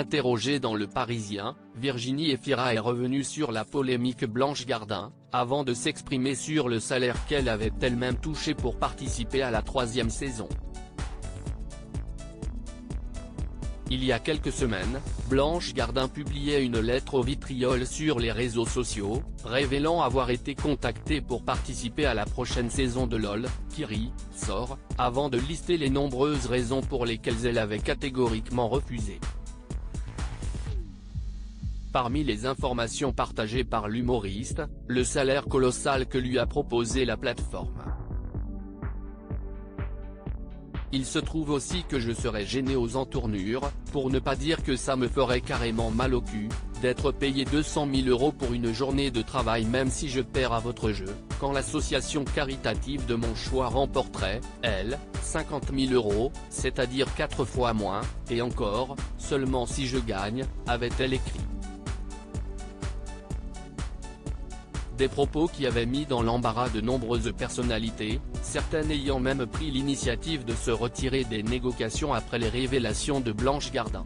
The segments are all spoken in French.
Interrogée dans Le Parisien, Virginie Efira est revenue sur la polémique Blanche Gardin, avant de s'exprimer sur le salaire qu'elle avait elle-même touché pour participer à la 3e saison. Il y a quelques semaines, Blanche Gardin publiait une lettre au vitriol sur les réseaux sociaux, révélant avoir été contactée pour participer à la prochaine saison de LOL, qui sort, avant de lister les nombreuses raisons pour lesquelles elle avait catégoriquement refusé. Parmi les informations partagées par l'humoriste, le salaire colossal que lui a proposé la plateforme. Il se trouve aussi que je serais gêné aux entournures, pour ne pas dire que ça me ferait carrément mal au cul, d'être payé 200 000 € pour une journée de travail même si je perds à votre jeu, quand l'association caritative de mon choix remporterait, elle, 50 000 €, c'est-à-dire 4 fois moins, et encore, seulement si je gagne, avait-elle écrit. Des propos qui avaient mis dans l'embarras de nombreuses personnalités, certaines ayant même pris l'initiative de se retirer des négociations après les révélations de Blanche Gardin.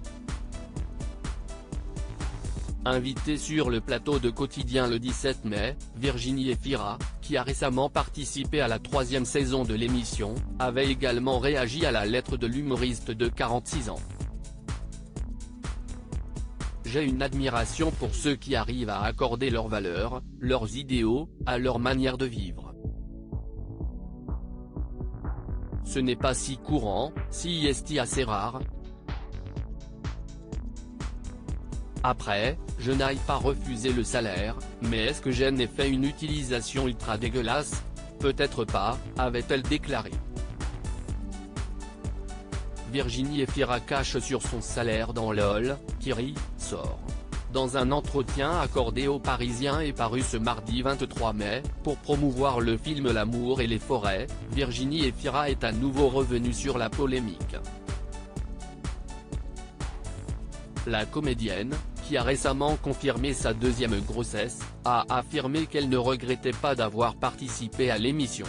Invitée sur le plateau de Quotidien le 17 mai, Virginie Efira, qui a récemment participé à la 3e saison de l'émission, avait également réagi à la lettre de l'humoriste de 46 ans. J'ai une admiration pour ceux qui arrivent à accorder leurs valeurs, leurs idéaux, à leur manière de vivre. Ce n'est pas si courant, si est assez rare. Après, je n'aille pas refuser le salaire, mais est-ce que j'en ai fait une utilisation ultra dégueulasse? Peut-être pas, avait-elle déclaré. Virginie Efira cache sur son salaire dans LOL, qui sort. Dans un entretien accordé aux Parisiens et paru ce mardi 23 mai, pour promouvoir le film L'amour et les forêts, Virginie Efira est à nouveau revenue sur la polémique. La comédienne, qui a récemment confirmé sa 2e grossesse, a affirmé qu'elle ne regrettait pas d'avoir participé à l'émission.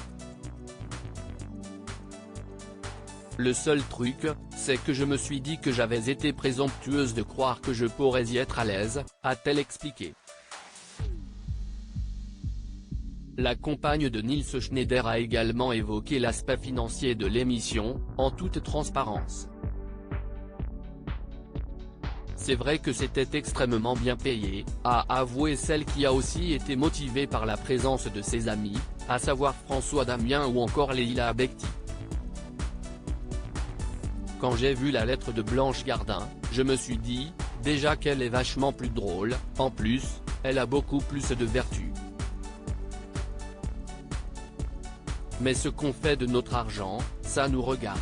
Le seul truc, c'est que je me suis dit que j'avais été présomptueuse de croire que je pourrais y être à l'aise, a-t-elle expliqué. La compagne de Nils Schneider a également évoqué l'aspect financier de l'émission, en toute transparence. C'est vrai que c'était extrêmement bien payé, a avoué celle qui a aussi été motivée par la présence de ses amis, à savoir François Damien ou encore Leila Bekti. Quand j'ai vu la lettre de Blanche Gardin, je me suis dit, déjà qu'elle est vachement plus drôle, en plus, elle a beaucoup plus de vertus. Mais ce qu'on fait de notre argent, ça nous regarde.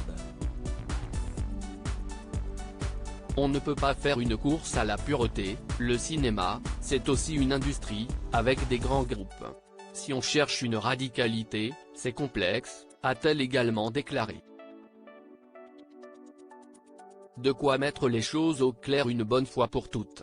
On ne peut pas faire une course à la pureté, le cinéma, c'est aussi une industrie, avec des grands groupes. Si on cherche une radicalité, c'est complexe, a-t-elle également déclaré. De quoi mettre les choses au clair une bonne fois pour toutes.